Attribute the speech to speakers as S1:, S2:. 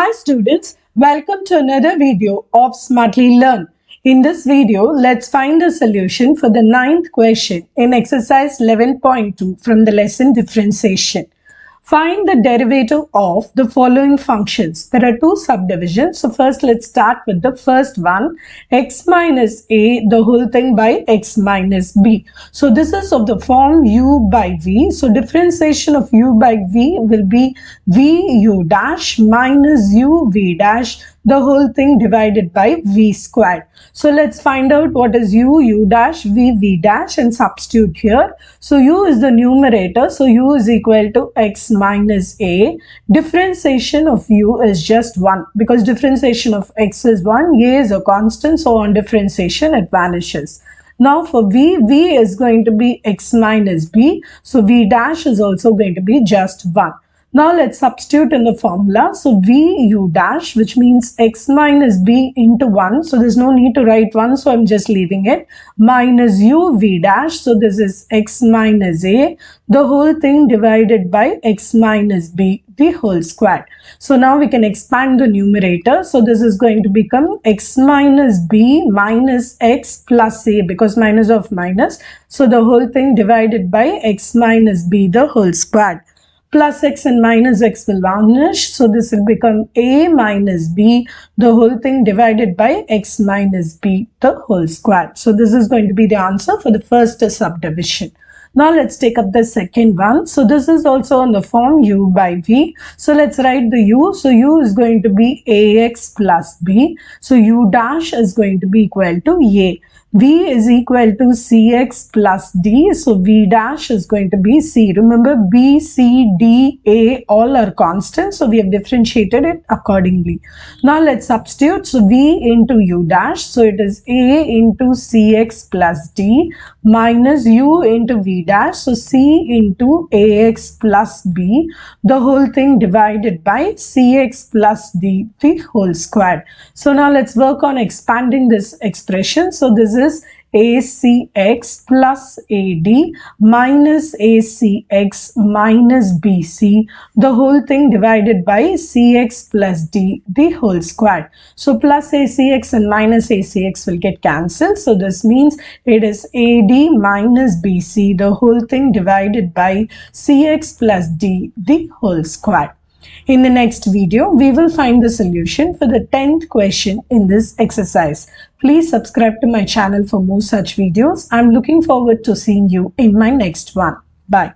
S1: Hi students, welcome to another video of Smartly Learn. In this video, let's find a solution for the 9th question in exercise 11.2 from the lesson Differentiation. Find the derivative of the following functions. There are two subdivisions. So first let's start with the first one, x minus a the whole thing by x minus b. So this is of the form u by v. So differentiation of u by v will be v u dash minus u v dash the whole thing divided by v squared. So let's find out what is u dash, v dash and substitute here. So u is the numerator. So u is equal to x minus a. Differentiation of u is just 1 because differentiation of x is 1. A is a constant. So on differentiation it vanishes. Now for v is going to be x minus b. So v dash is also going to be just 1. Now let's substitute in the formula. So v u dash, which means x minus b into 1. So there's no need to write 1. So I'm just leaving it. Minus u v dash. So this is x minus a. The whole thing divided by x minus b, the whole squared. So now we can expand the numerator. So this is going to become x minus b minus x plus a because minus of minus. So the whole thing divided by x minus b, the whole squared. Plus x and minus x will vanish. So this will become a minus b, the whole thing divided by x minus b, the whole squared. So this is going to be the answer for the first subdivision. Now let's take up the second one. So this is also on the form u by v. So let's write the u. So u is going to be ax plus b. So u dash is going to be equal to a. V is equal to cx plus d. So v dash is going to be c. Remember b, c, d, a all are constants. So we have differentiated it accordingly. Now let's substitute. So v into u dash. So it is a into cx plus d minus u into v dash. So c into ax plus b. The whole thing divided by cx plus d, the whole squared. So now let's work on expanding this expression. So this is acx plus ad minus acx minus bc, the whole thing divided by cx plus d, the whole squared. So plus acx and minus acx will get cancelled. So this means it is ad minus bc, the whole thing divided by cx plus d, the whole squared. In the next video, we will find the solution for the 10th question in this exercise. Please subscribe to my channel for more such videos. I'm looking forward to seeing you in my next one. Bye.